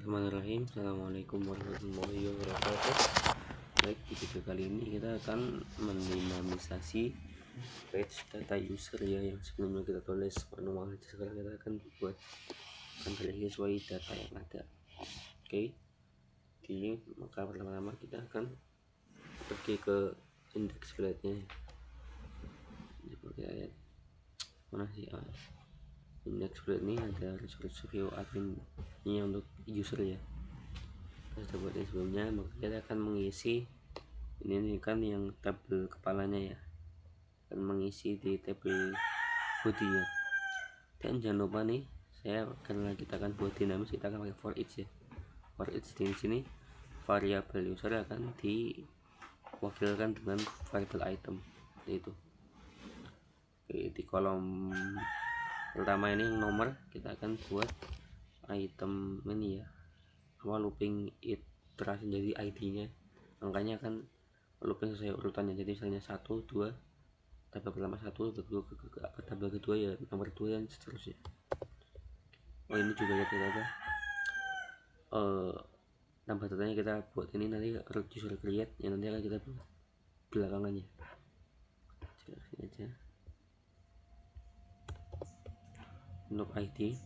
Bismillahirrahmanirrahim. Assalamualaikum warahmatullahi wabarakatuh. Baik, di video kali ini kita akan mendinamisasi page data user ya, yang sebelumnya kita tulis manual. Sekarang kita akan buat sesuai data yang ada. Oke. Jadi maka pertama-tama kita akan pergi ke index grade-nya. Seperti ayat mana sih? Index grade ini ada resource view admin ini untuk user ya. Kita sudah buat sebelumnya, maka kita akan mengisi ini kan yang tabel kepalanya ya, akan mengisi di tabel body-nya. Dan jangan lupa nih, karena kita akan buat dinamis, kita akan pakai for each ya. For each di sini variabel user akan diwakilkan dengan variabel item itu. Oke, di kolom pertama ini yang nomor, kita akan buat item ini ya, looping iterasi, jadi ID-nya angkanya akan looping sesuai urutannya. Jadi misalnya 1, 2, tabel pertama 1, tabel kedua ya nomor 2 dan seterusnya. Ini juga lihat apa tambah datanya kita buat ini nanti root user create yang nanti akan kita buat belakangannya. Sini aja untuk ID,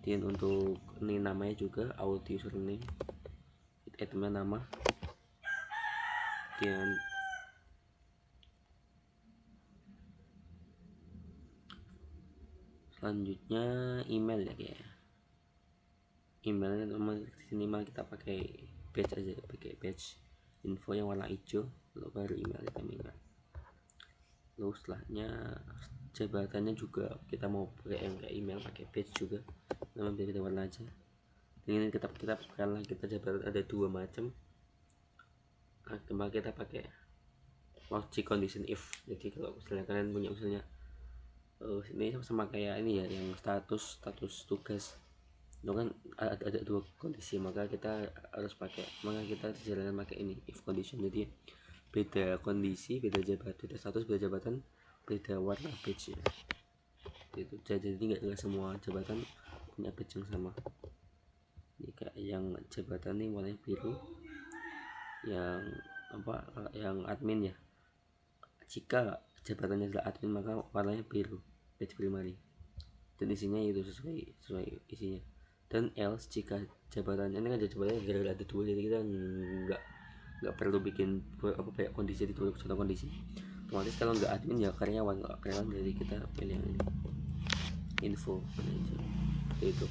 dan untuk ini namanya juga auto user name, itemnya nama, dan selanjutnya email ya, kayak emailnya teman sini mah kita pakai batch aja, pakai batch info yang warna hijau, lalu baru email kita email. Lalu setelahnya jabatannya juga kita mau pakai yang kayak email, pakai batch juga, nama beda warna aja. Ini kita kalau kita jabatan ada dua macam, kembali kita pakai logic condition if. Jadi kalau misalnya kalian punya misalnya ini sama kayak ini ya, yang status tugas itu kan ada dua kondisi, maka kita harus pakai, maka kita jalankan pakai ini if condition. Jadi beda kondisi, beda jabatan, beda status, beda jabatan, beda warna badge ya. Itu jadi nggak semua jabatan punya badge yang sama. Ini kayak yang jabatan ini warnanya biru, yang yang admin ya, jika jabatannya adalah admin maka warnanya biru, badge primary, dan isinya itu sesuai isinya. Dan else jika jabatannya ini kan jabatannya gara-gara ada dua, jadi kita nggak perlu bikin banyak kondisi, di contoh kondisi otomatis kalau nggak admin ya karyawan, nggak karyawan, jadi kita pilih yang ini info manager itu.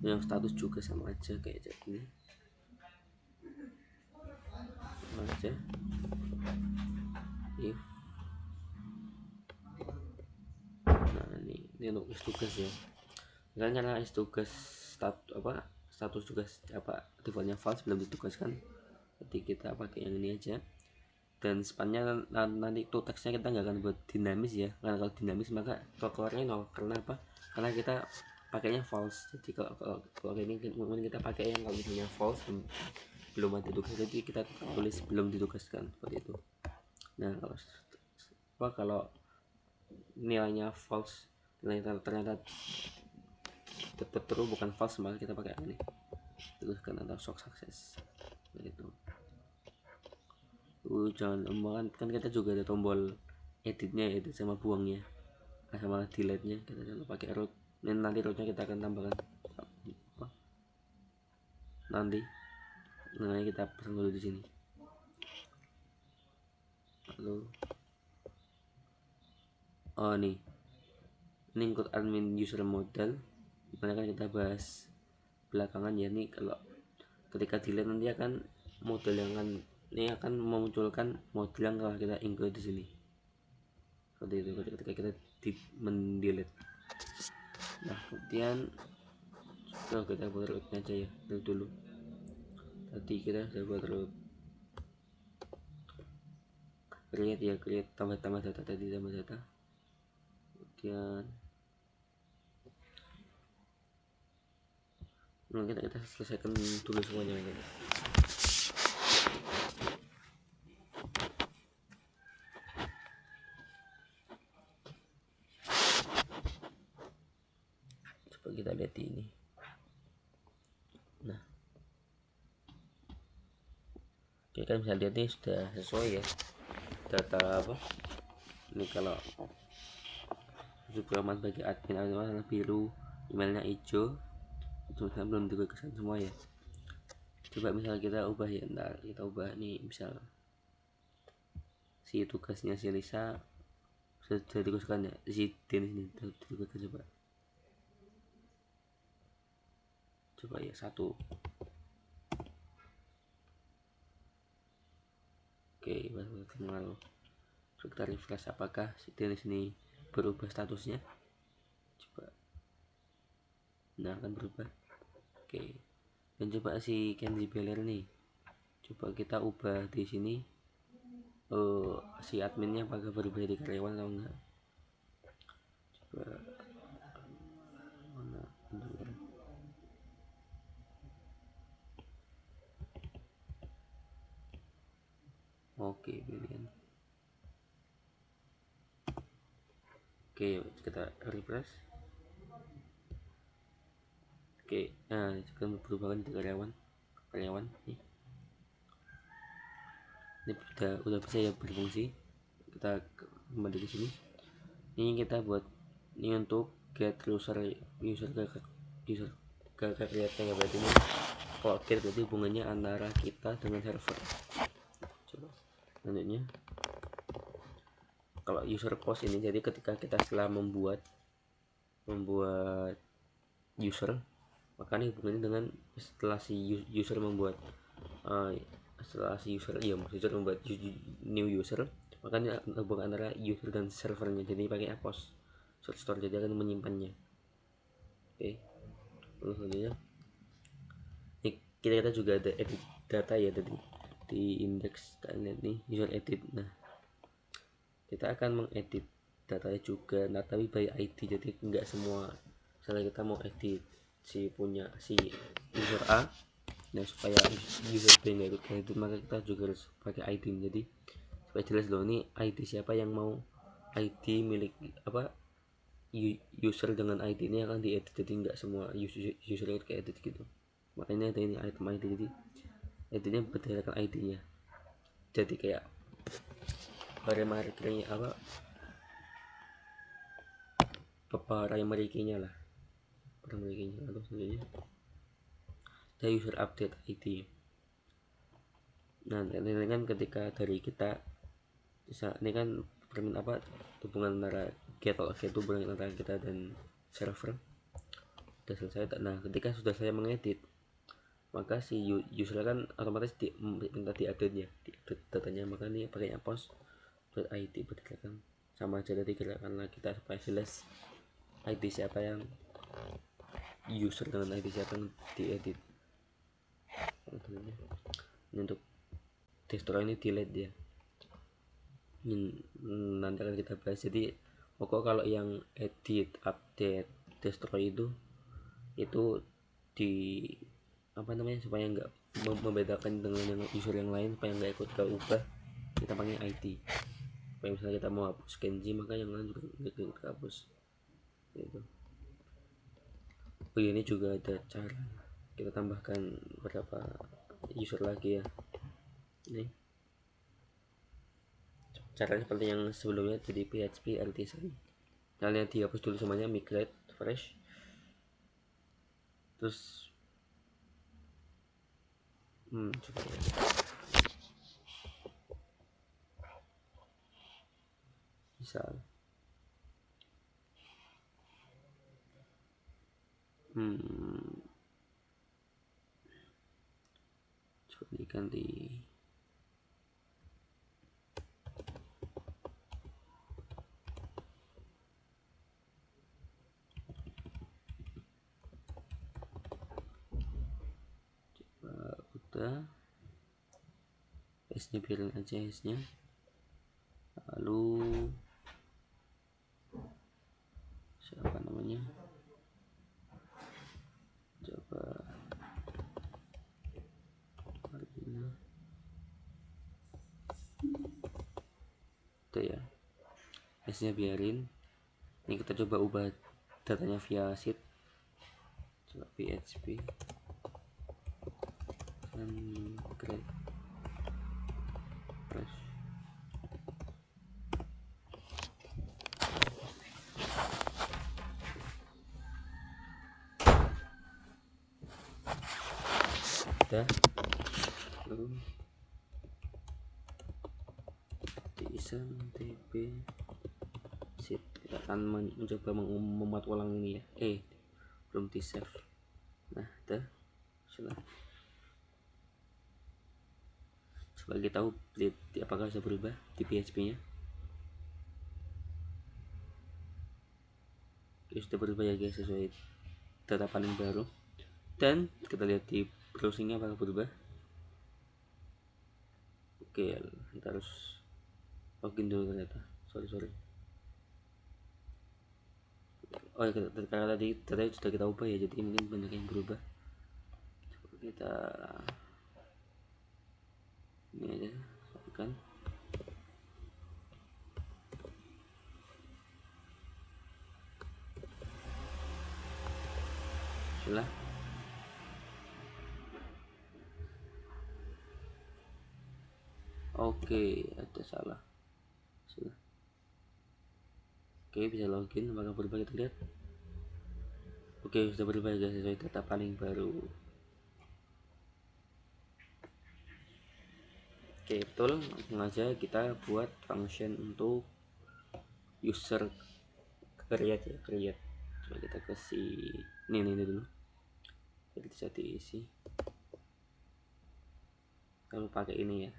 Yang status juga sama aja kayak ini aja if. Nah ini untuk tugas ya, kan karena tugas status tugas defaultnya false, belum ditugaskan, jadi kita pakai yang ini aja. Dan spannya nanti itu teksnya kita nggak akan buat dinamis ya, karena kalau dinamis maka keluarnya nol. Karena apa? Karena kita pakainya false. Jadi kalau ini mungkin kita pakai yang kalau misalnya false belum ada tugas, jadi kita tulis belum ditugaskan seperti itu. Nah kalau nilainya false, ternyata tetap true bukan false, maka kita pakai ini tuliskan atau shock success begitu. Jangan kan kita juga ada tombol editnya, edit sama buangnya, sama delete nya, kita jangan pakai root. Dan nanti rootnya kita akan tambahkan nanti, namanya kita pasang dulu di sini. Lalu ini include admin user model, dimana kan kita bahas belakangan ya. Nih kalau ketika delete nanti akan model yang akan memunculkan model yang telah kita include di sini. Seperti itu ketika kita mendelete. Nah kemudian kita buat rootnya aja ya dulu. Tadi kita sudah buat root create tambah data, tadi tambah data. Kemudian kita selesaikan dulu semuanya gitu. Coba kita lihat ini. Nah, oke, kan bisa lihat nih sudah sesuai ya data apa ini. Kalau aman bagi admin warna biru, emailnya hijau, itu kan belum dikesan semua ya. Coba misal kita ubah ya, ntar kita ubah nih, misal si tugasnya si Lisa sudah ditugaskan ya, si Dennis ini ditugaskan. Coba ya satu. Oke, baru kenal. Kita refresh apakah si Dennis ini berubah statusnya. Coba, nah akan berubah. Oke, dan coba si Kenzie Beller nih, coba kita ubah di sini si adminnya apakah berubah jadi karyawan atau enggak. Coba mana, oke, pilihan. Oke, kita refresh. Oke, nah kita berubah jadi karyawan nih. Ini udah bisa ya berfungsi. Kita kembali ke sini. Ini kita buat ini untuk get user ke create ya, berarti ini kalau get berarti hubungannya antara kita dengan server. Coba selanjutnya, kalau user post ini, jadi ketika kita setelah membuat user, maka ini hubungannya dengan setelah si user membuat setelah si user membuat new user, maka ini hubungan antara user dan servernya, jadi pakai post short store, jadi akan menyimpannya. Oke, lalu selanjutnya kita juga ada edit data ya tadi di index. Kalian lihat nih user edit. Nah, kita akan mengedit datanya juga, nah tapi by ID, jadi enggak semua. Misalnya kita mau edit si user A, nah supaya user B nggak ikut edit, maka kita juga harus pakai ID. Jadi supaya jelas loh, ini ID siapa yang mau ID milik apa user dengan ID ini akan diedit, jadi enggak semua user ikut ke edit gitu. Makanya ada ini item ID, jadi editnya berdasarkan ID-nya. Jadi kayak primary apa primary-nya lah, primary-nya. Atau selanjutnya ada user update ID. Nah, ini kan ketika dari kita bisa, ini kan hubungan antara get hubungan antara kita dan server sudah selesai. Nah, ketika sudah saya mengedit, maka si user kan otomatis minta diupdate ya, diupdate datanya, maka ini pakainya post .id berdasarkan sama aja tadi gerakan kita supaya jelas ID siapa yang user dengan ID siapa yang diedit. Ini untuk destroy ini delete ya, nanti akan kita bahas. Jadi pokok kalau yang edit, update, destroy itu di supaya nggak membedakan dengan yang user yang lain, supaya nggak ikut ke ubah, kita pakai ID. Supaya misalnya kita mau hapus Kenji, maka yang lain juga nggak ikut hapus gitu. Ini juga ada cara kita tambahkan beberapa user lagi ya. Ini caranya seperti yang sebelumnya, jadi PHP artisan, kalian dihapus dulu semuanya, migrate fresh, terus coba ya. Misal coba diganti udah, S nya biarin aja S nya. Lalu siapa namanya, coba Martina itu ya, S nya biarin. Ini kita coba ubah datanya via sheet, coba PHP create fresh. Udah, lalu TP sheet. Kita akan mencoba memuat ulang ini ya, belum di save. Nah, udah, sudah. Coba kita lihat apakah bisa berubah di PHP nya. Oke, sudah berubah ya guys, sesuai data paling baru. Dan kita lihat di browsingnya apakah berubah. Oke, kita harus login dulu ternyata. Sorry. Oh ya, karena tadi sudah kita ubah ya, jadi mungkin banyak yang berubah. Coba kita ini aja kan. Sudah. Oke, ada salah. Sudah. Oke, bisa login. Apakah berubah, kita lihat. Oke, sudah berubah ya sesuai data paling baru. Oke, betul. Langsung aja kita buat function untuk user create ya, create. Coba kita kasih ini dulu. Jadi bisa diisi. Kalau pakai ini ya.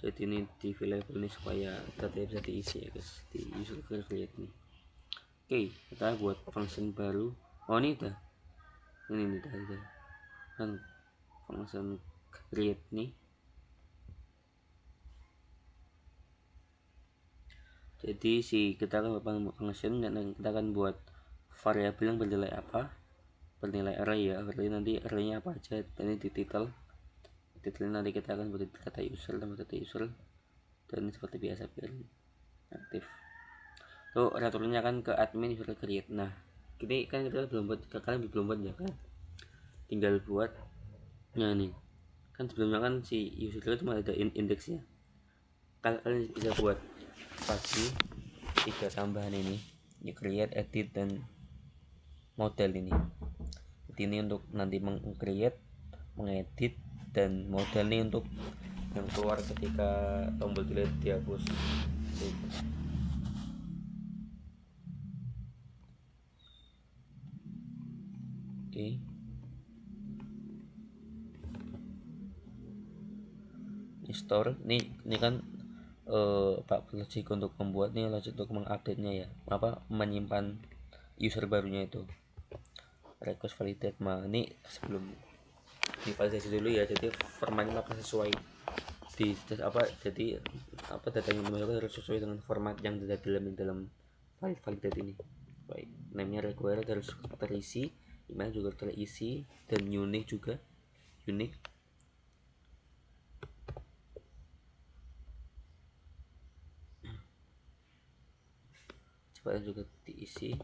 Jadi ini di variable ini supaya data bisa diisi ya guys, di user create nih. Oke, kita buat function baru. Oh, ini udah. Ini udah. Kan function create nih. Jadi kita akan buat function dan kita akan buat variabel yang bernilai apa, bernilai array ya, berarti nanti arraynya apa aja. Ini di title nanti kita akan buat data user dan seperti biasa biar aktif. Tuh returnya kan ke admin user create. Nah, ini kan kita belum buat, kalian belum buat ya kan, tinggal buat. Nah nih kan sebelumnya kan si user create cuma ada indeksnya. Kalian bisa buat pasti 3 tambahan ini create, edit, dan model ini. Jadi ini untuk nanti meng-create, mengedit, dan model ini untuk yang keluar ketika tombol delete dihapus. Oke. Ini store, ini kan Pak logic untuk membuat nih, logic untuk mengupdate nya ya, menyimpan user barunya itu request validate. Ini sebelum divalidasi dulu ya, jadi formatnya akan sesuai jadi data yang dimasukkan harus sesuai dengan format yang ada dalam validate ini. Baik, namanya required harus terisi, email juga terisi, dan unique juga unique. Coba juga diisi,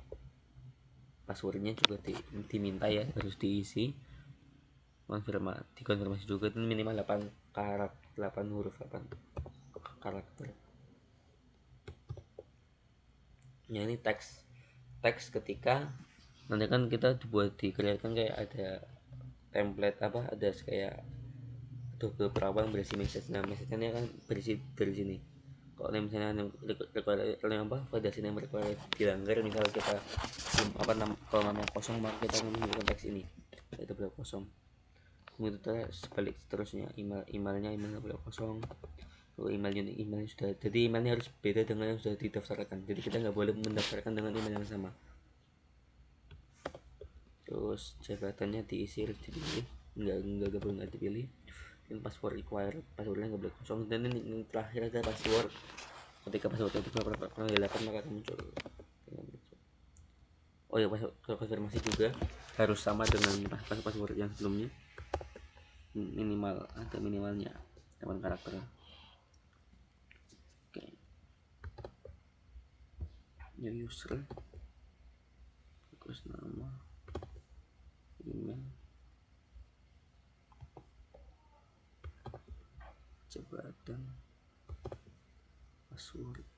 passwordnya juga diminta ya, harus diisi, dikonfirmasi juga, itu minimal 8 karakter. Ya, ini teks ketika nanti kan kita dibuat dikreatifkan kayak ada template ada kayak beberapa yang berisi message. Nah, message-nya kan berisi dari sini. Kalau misalnya validasi yang required dilanggar, misal kita kalau namanya kosong, maka kita akan menggunakan teks ini, itu boleh kosong. Kemudian sebalik seterusnya, emailnya boleh kosong. Emailnya sudah, jadi emailnya harus beda dengan yang sudah didaftarkan, jadi kita nggak boleh mendaftarkan dengan email yang sama. Terus jabatannya diisi, harus dipilih, nggak dipilih. Dan password required, passwordnya nggak boleh kosong. Dan ini terakhir ada password, ketika password itu pernah dilakukan maka akan muncul. Oh ya, password konfirmasi juga harus sama dengan password yang sebelumnya, minimalnya 8 karakter. New user Terus nama, email, jabatan, password,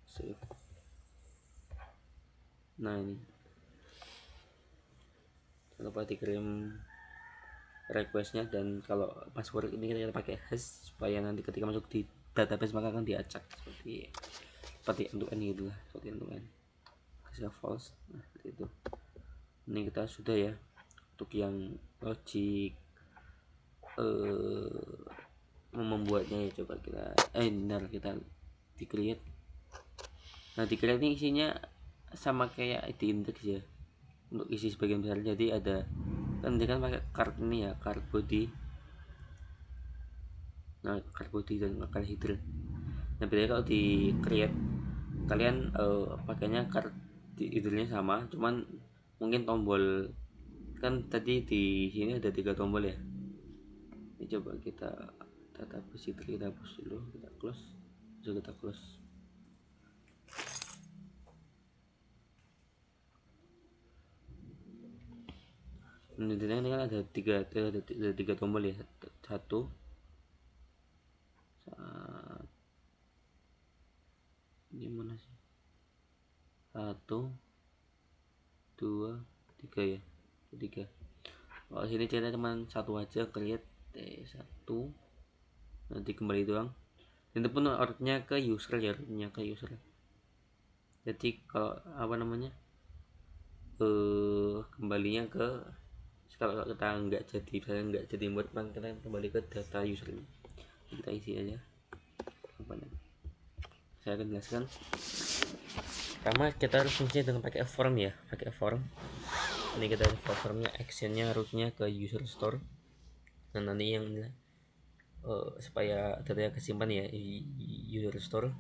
save. Nah ini jangan lupa dikirim requestnya, dan kalau password ini kita pakai hash supaya nanti ketika masuk di database maka akan diacak seperti end-to-end gitu lah, seperti end-to-end. Hasilnya false. Nah seperti itu. Ini kita sudah ya untuk yang logic membuatnya ya. Coba kita benar kita di create. Nah di create ini isinya sama kayak di index ya, untuk isi sebagian besar. Jadi ada kan dia kan pakai card ini ya, card body. Nah card body dan carbohydrate. Nah bedanya kalau di create kalian pakainya card di hidrnya sama, cuman mungkin tombol kan tadi di sini ada 3 tombol ya. Ini coba kita database itu kita hapus dulu, kita close, bisa kita close. Ini kan ada tiga tombol ya, satu, ini mana sih, 1, 2, 3 ya, 3. Kalau sini cerita cuma satu aja, create T1, nanti kembali doang. Itu pun rootnya ke user ya, rootnya ke user. Jadi kalau apa namanya kembalinya ke, kalau kita nggak jadi, misalnya nggak jadi buat plan, kita kembali ke data user ini. Kita isi aja apa namanya. Saya akan jelaskan. Pertama kita harus fungsinya dengan pakai form ya, pakai form. Ini kita formnya, actionnya rootnya ke user store. Dan nanti yang supaya datanya kesimpan ya user store.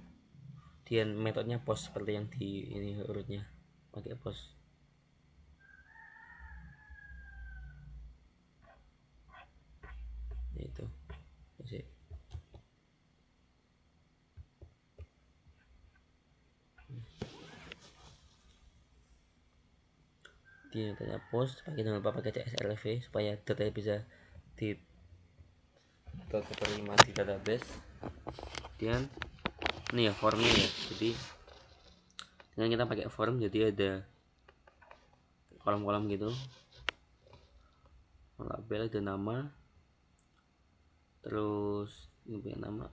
Dan metodenya post seperti yang di ini rootnya, pakai post. Itu sih. Dia tanya post, jangan lupa pakai CSRF supaya datanya bisa terima di database. Dan ini ya formnya ya, jadi dengan kita pakai form jadi ada kolom-kolom gitu, label, ada nama, terus ini punya nama.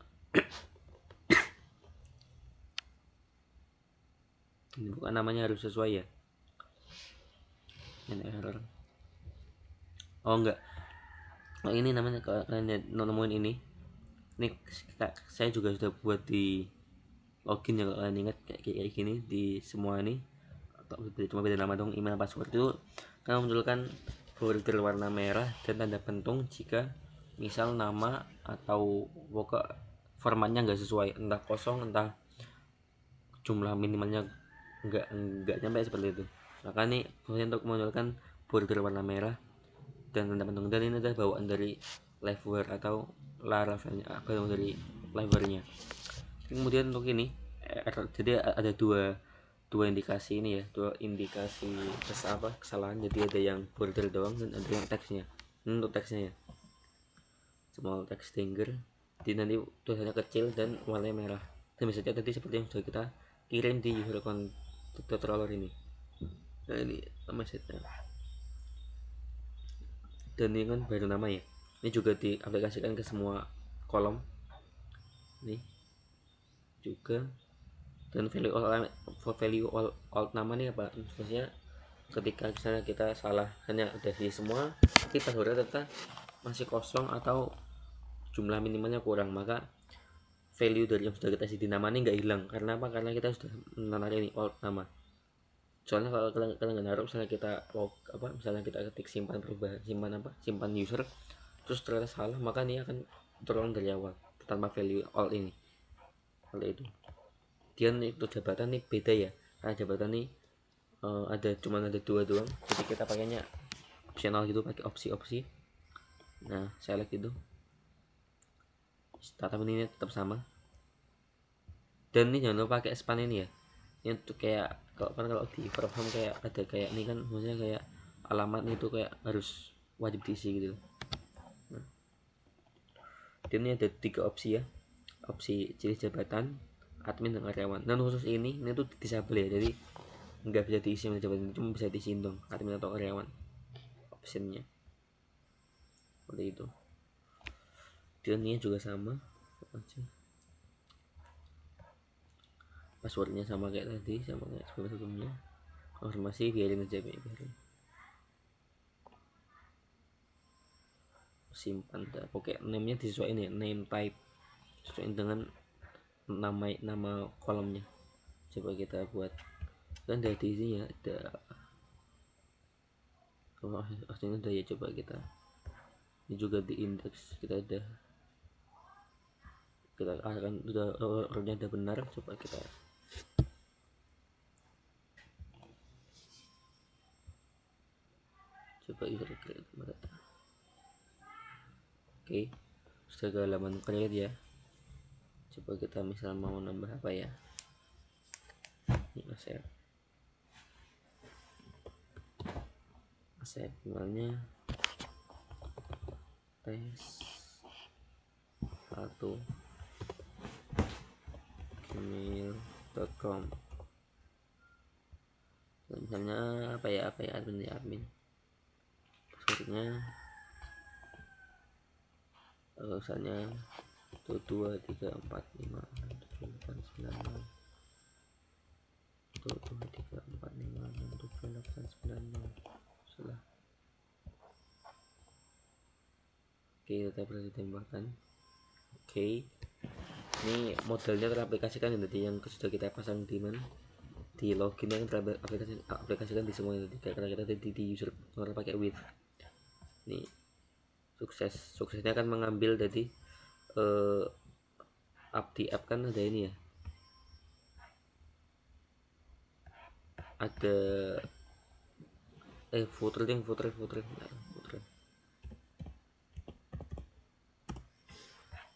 Ini bukan namanya harus sesuai ya, ini error. Oh enggak, oh ini namanya, kalau kalian nemuin ini saya juga sudah buat di login ya, kalau kalian ingat kayak gini di semua ini, atau cuma beda nama dong, email, password itu kan memunculkan border warna merah dan tanda pentung jika misal nama atau pokok formatnya nggak sesuai, entah kosong, entah jumlah minimalnya nggak nyampe seperti itu. Maka nih fungsi untuk memunculkan border warna merah dan tanda pentung, dan ini adalah bawaan dari liveware atau Laravelnya, bawaan dari library-nya. Kemudian untuk ini jadi ada dua indikasi ini ya, dua indikasi kesalahan. Jadi ada yang border doang dan ada yang teksnya. Ini untuk teksnya ya, small text stinger, jadi nanti tulisannya kecil dan warnanya merah, dan misalnya tadi seperti yang sudah kita kirim di user controller ini. Nah ini nama setnya, dan ini kan baru nama ya, ini juga diaplikasikan ke semua kolom ini juga. Dan value all nama nih apa, maksudnya ketika misalnya kita salah hanya udah di semua, kita sudah data masih kosong atau jumlah minimalnya kurang, maka value dari yang sudah kita isi di nama ini nggak hilang. Karena apa? Karena kita sudah menarik ini alt nama. Soalnya kalau kalian nggak naruh, misalnya kita misalnya kita ketik simpan perubahan, simpan user, terus ternyata salah, maka ini akan terulang dari awal tanpa value alt ini. Hal itu. Kemudian itu jabatan nih beda ya, karena jabatan nih cuma ada 2 doang, jadi kita pakainya optional gitu, pakai opsi-opsi. Nah select itu, data ini tetap sama, dan ini jangan lupa pakai span ini ya, Ini tuh kayak kalau di from kayak ada kayak ini kan, maksudnya kayak alamat itu kayak harus wajib diisi gitu. Nah, ini ada 3 opsi ya, opsi ciri jabatan, admin, dan karyawan. Dan khusus ini tuh disable ya, jadi nggak bisa diisi oleh jabatan, cuma bisa diisi dong admin atau karyawan optionnya seperti itu. Filenya juga sama aja, passwordnya sama kayak tadi, sama kayak sebelumnya. Konfirmasi biarin aja, biarin simpan dah. Oke, name nya disesuaikan ya, name type sesuai dengan nama kolomnya. Coba kita buat, kan dari isinya ada, oh aslinya udah ya. Coba kita, ini juga di index kita akan udah orangnya udah benar. Coba kita user create data. Oke, sudah ke halaman create ya. Coba kita misal mau nambah apa ya, ini aset emailnya tes 1 gmail.com. misalnya apa ya admin passwordnya misalnya 123456890, 12345678890 salah. Oke, kita berhasil ditembakkan. Oke, ini modelnya teraplikasikan tadi yang sudah kita pasang di mana, di login yang teraplikasikan di semuanya tadi, karena kita tadi di user orang pakai with. Ini suksesnya akan mengambil tadi di app kan ada ini ya, ada footer.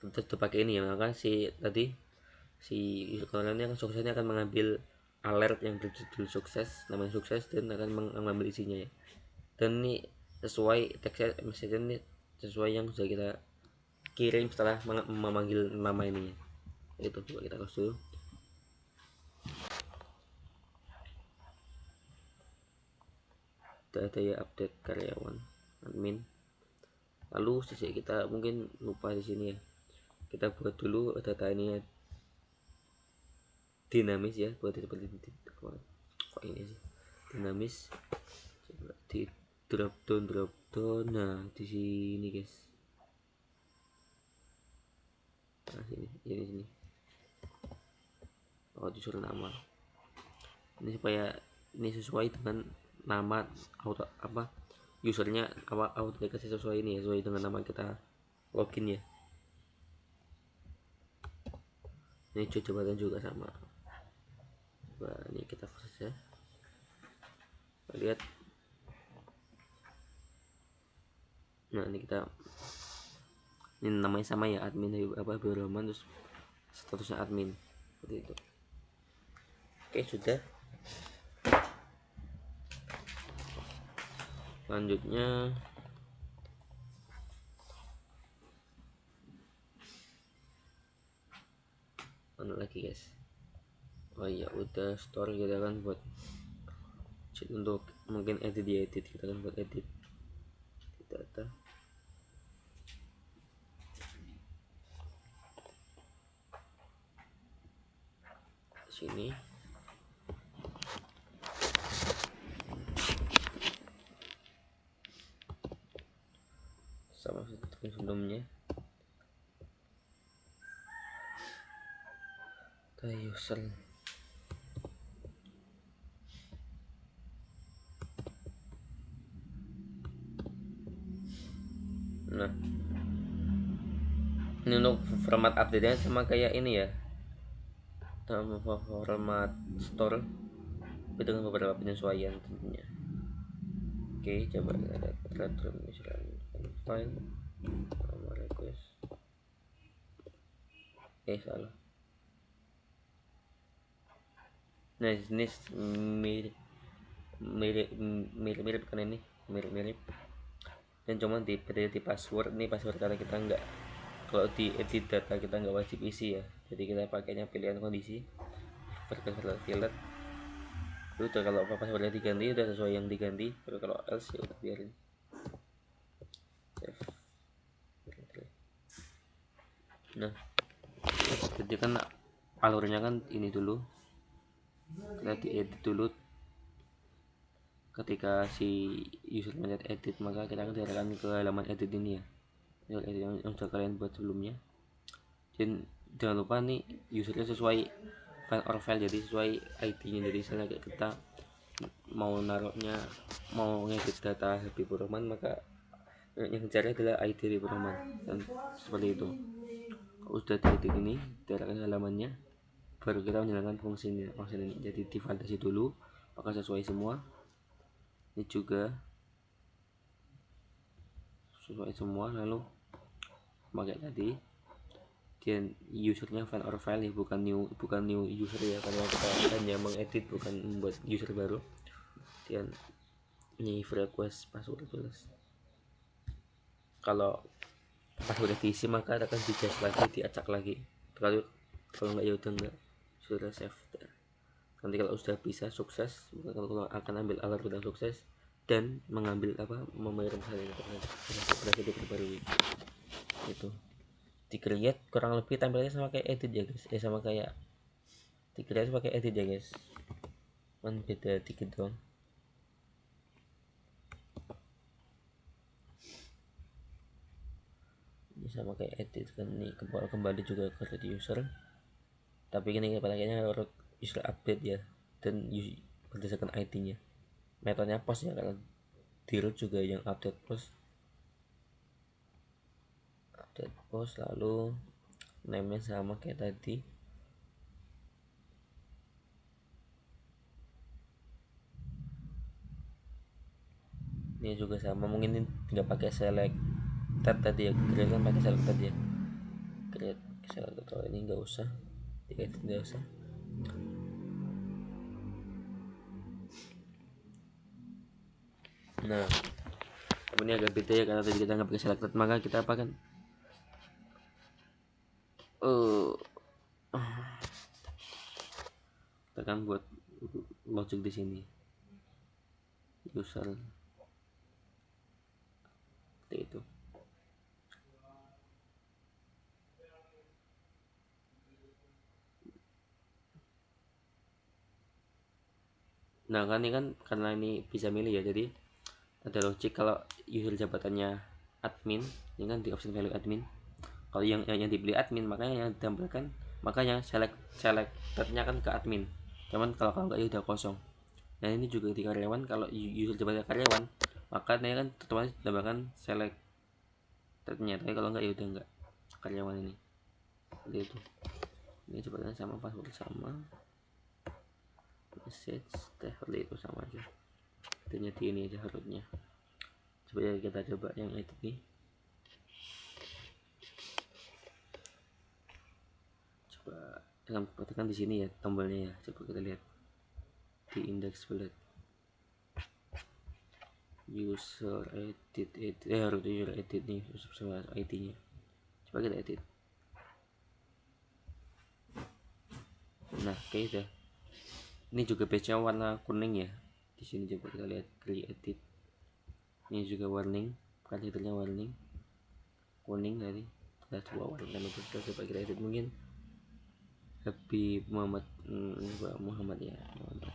Kita pakai ini ya, maka si kalian kan suksesnya akan mengambil alert yang berjudul sukses, namanya sukses, dan akan mengambil isinya ya. Dan ini sesuai teksnya, message ini sesuai yang sudah kita kirim setelah memanggil nama ini ya. Itu coba kita close dulu. Ada ya update karyawan admin. Lalu sisi kita mungkin lupa di sini ya, kita buat dulu data ini ya, dinamis ya, buat seperti kok ini sih dinamis. Coba di drop down, nah di sini guys, nah sini oh disuruh nama ini supaya ini sesuai dengan nama auto apa usernya, autentikasi sesuai ini, sesuai dengan nama kita login ya. Ini jabatan juga sama. Coba ini kita proses ya, lihat. Nah ini kita, ini namanya sama ya, admin apa Rahman, terus statusnya admin seperti itu. Oke, sudah. Selanjutnya mana lagi guys, oh iya udah store, kita kan buat untuk mungkin edit kita kan buat edit data sini. Sama seperti sebelumnya, kita user nah ini untuk format update nya sama kayak ini ya, sama format store tapi dengan beberapa penyesuaian tentunya. Oke, coba kita lihat return file sama request, salah. Nah jenis mirip kan ini, mirip dan cuma di password. Ini password karena kita nggak, kalau di edit data kita nggak wajib isi ya, jadi kita pakainya pilihan kondisi fillet. Udah kalau passwordnya diganti udah sesuai yang diganti, tapi kalau else ya udah biarin. Save. Nah jadi kan alurnya kan ini dulu, kita diedit dulu. Ketika si user mencet edit, maka kita akan diarahkan ke halaman edit ini ya, edit yang sudah kalian buat sebelumnya. Dan jangan lupa nih usernya sesuai file or file, jadi sesuai ID-nya. Jadi misalnya kayak kita mau naruhnya, mau ngedit data Habib Rahman, maka yang dicari adalah ID Habib Rahman, dan seperti itu. Kalau sudah diedit ini, diarahkan halamannya, baru kita menjalankan fungsi ini. Jadi divalidasi dulu apakah sesuai semua. Ini juga sesuai semua, lalu pakai tadi. Dan usernya file or file ya, bukan new user ya, karena kita hanya mengedit, bukan membuat user baru. Dan ini request password tulis. Kalau password diisi maka akan dijust lagi, diacak lagi. Kalau nggak ya udah enggak, sudah save. Nanti kalau sudah bisa sukses, kalau akan ambil alert sudah sukses dan mengambil membayar versi terbaru itu di create. Kurang lebih tampilannya sama kayak edit ya guys, sama kayak di create pakai edit ya guys, kan beda dikit doang. Ini sama kayak edit kan, ini kembali juga ke root user, tapi ini pakainya root user update ya, dan berdasarkan ID nya. Metodenya post ya, kalau di root juga yang update post, lalu name nya sama kayak tadi. Ini juga sama, mungkin ini nggak pakai selected tadi ya, create kan pakai selected ya, create selected. Kalau ini nggak usah di edit, nggak usah. Nah ini agak beda ya, karena tadi kita nggak pakai selected, maka kita apa kan tekan buat logic di sini user seperti itu. Nah kan ini kan karena ini bisa milih ya, jadi ada logic. Kalau user jabatannya admin, ini kan di option value admin. Kalau yang dipilih admin, makanya yang ditampilkan, makanya selectednya kan ke admin. Cuman kalau enggak ya udah kosong. Nah ini juga di karyawan, kalau user jabatannya karyawan, maka ini kan otomatis ditambahkan selectednya. Tapi kalau enggak ya udah enggak, karyawan ini seperti itu. Ini jabatannya sama, password sama, message seperti itu sama aja. Intinya di ini aja harusnya. Coba ya kita coba yang itu nih. Coba tekan di sini ya tombolnya ya. Coba kita lihat di index bullet. User edit harus user edit nih, sama ID-nya. Coba kita edit. Nah, oke udah. Ini juga page-nya warna kuning ya. Di sini coba kita lihat create edit. Ini juga warning, titlenya warning kuning tadi. Ada dua warning dan itu coba kita edit, mungkin Habib Muhammad ya, Muhammad.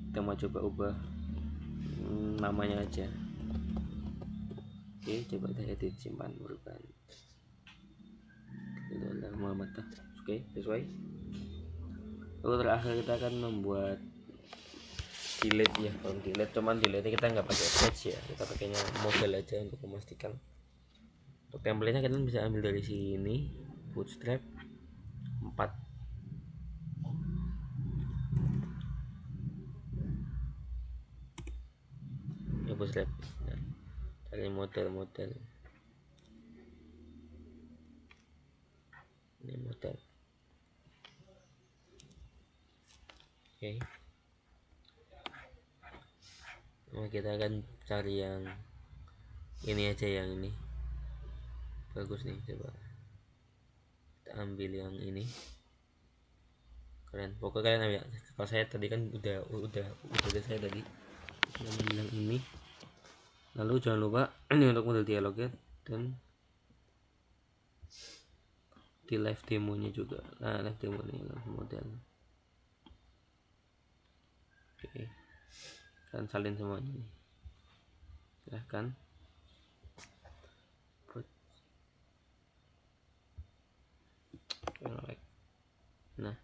Kita mau coba ubah namanya aja. Oke, coba kita edit, simpan, burukan. Itu adalah Muhammad. Oke, sesuai. Lalu terakhir kita akan membuat delete ya. Kalau delete, cuman delete kita nggak pakai page ya, kita pakainya model aja untuk memastikan. Untuk template-nya kalian bisa ambil dari sini, bootstrap 4. Ya bootstrap. Nah, cari model. Ini model. Oke. Nah, kita akan cari yang ini aja, yang ini bagus nih, coba kita ambil yang ini, keren. Pokoknya kalian ambil, kalau saya tadi kan udah saya tadi ambil yang ini. Lalu jangan lupa ini untuk model dialognya, dan di live demonya juga. Nah, live demo nih model. Oke, kan salin semuanya nih, silahkan. Nah,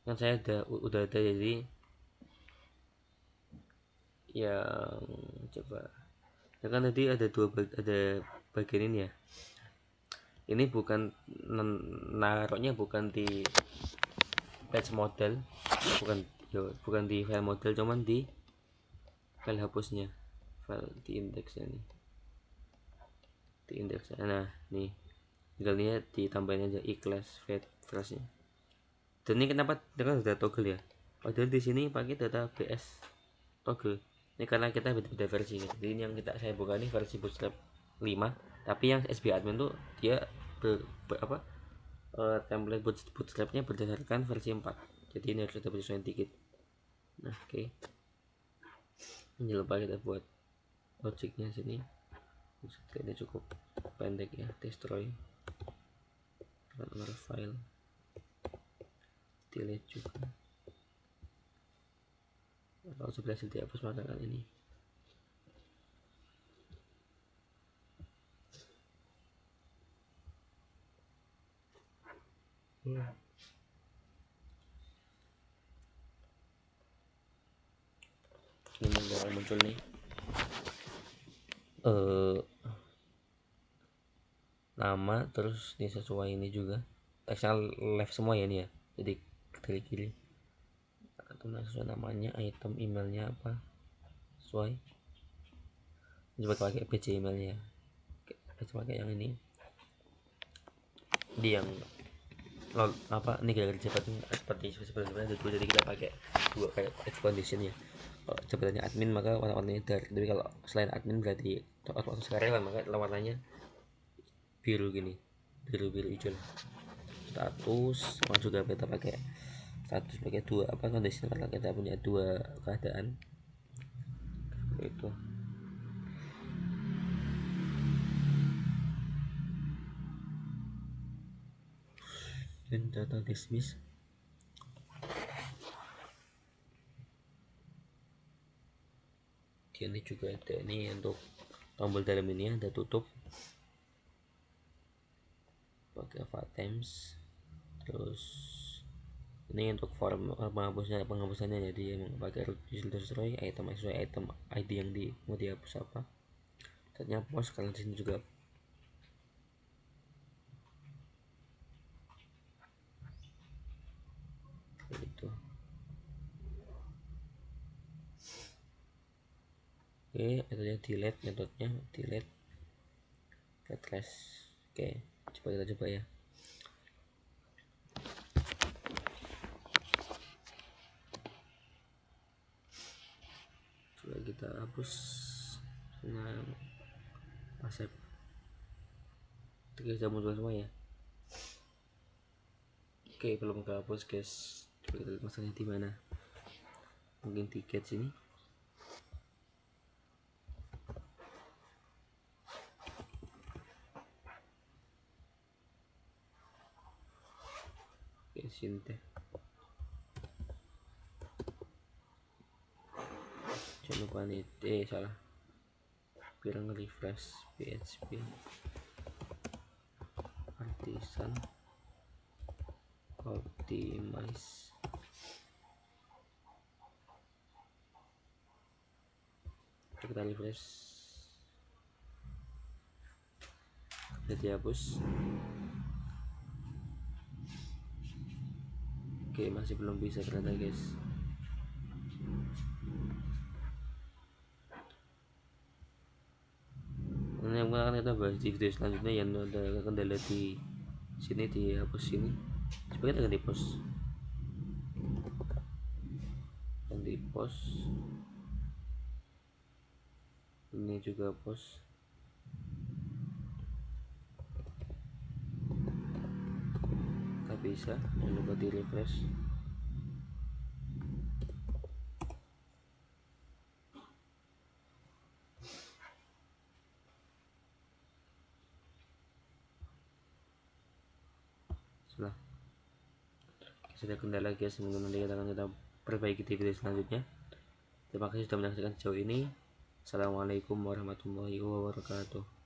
kan saya udah ada, jadi yang coba ya kan tadi ada ada bagian ini ya. Ini bukan naruhnya bukan di page model, bukan di file model, cuman di file hapusnya, file di indeksnya nih, di indeksnya. Nah nih tinggal lihat, ditambahin aja ikhlas fade flashnya. Dan ini kenapa dengan data toggle ya, padahal di sini pakai data BS toggle. Ini karena kita beda versi. Jadi ini yang saya buka ini versi Bootstrap 5, tapi yang SB admin tuh dia template bootstrapnya berdasarkan versi 4, jadi ini harus ada penyesuaian dikit. Nah oke. Jangan lupa kita buat logiknya sini. Ini cukup pendek ya, destroy another file, delete juga. Kalau sudah berhasil dihapus, maka kan ini ini bakal muncul nih nama, terus ini sesuai ini juga teksnya left semua ya ini ya, jadi dari kiri atau sesuai namanya, item emailnya apa sesuai. Coba pakai PC emailnya, pakai yang ini di yang ini gara-gara cepat seperti sebenarnya ada dua, jadi kita pakai dua kayak condition ya. Kalau jabatannya admin maka warna-warnanya dark, tapi kalau selain admin berarti atau sekarang maka warnanya biru gini, biru hijau. Status sama juga kita pakai status pakai dua condition, karena kita punya dua keadaan itu. Dan data dismiss. Ini juga ada ini untuk tombol dalam ini ada tutup pakai items. Terus ini untuk form penghapusannya, jadi yang pakai destroy item sesuai item ID yang mau dihapus apa. Ternyata post kalian disini juga itu. Oke, metodenya delete, backslash. Oke, kita coba ya. Coba kita hapus dengan asep. Oke, sudah muncul semua ya. Oke, belum kehapus guys. Coba kita lihat masalahnya di mana. Mungkin tiket sini. Oke, sini deh. Jangan lupa nih, salah. Bilang refresh PHP artisan optimize. Kita refresh, jadi hapus. Oke, masih belum bisa ternyata guys. Ini yang akan kita bahas di video selanjutnya, yang ada kendala di sini, dihapus sini. Sebagai kita ganti post. nanti post, ini juga post. Tak bisa, coba di refresh. Sudah, sudah kendala guys, mungkin nanti kita akan kita perbaiki di video selanjutnya. Terima kasih sudah menyaksikan sejauh ini. Assalamualaikum warahmatullahi wabarakatuh.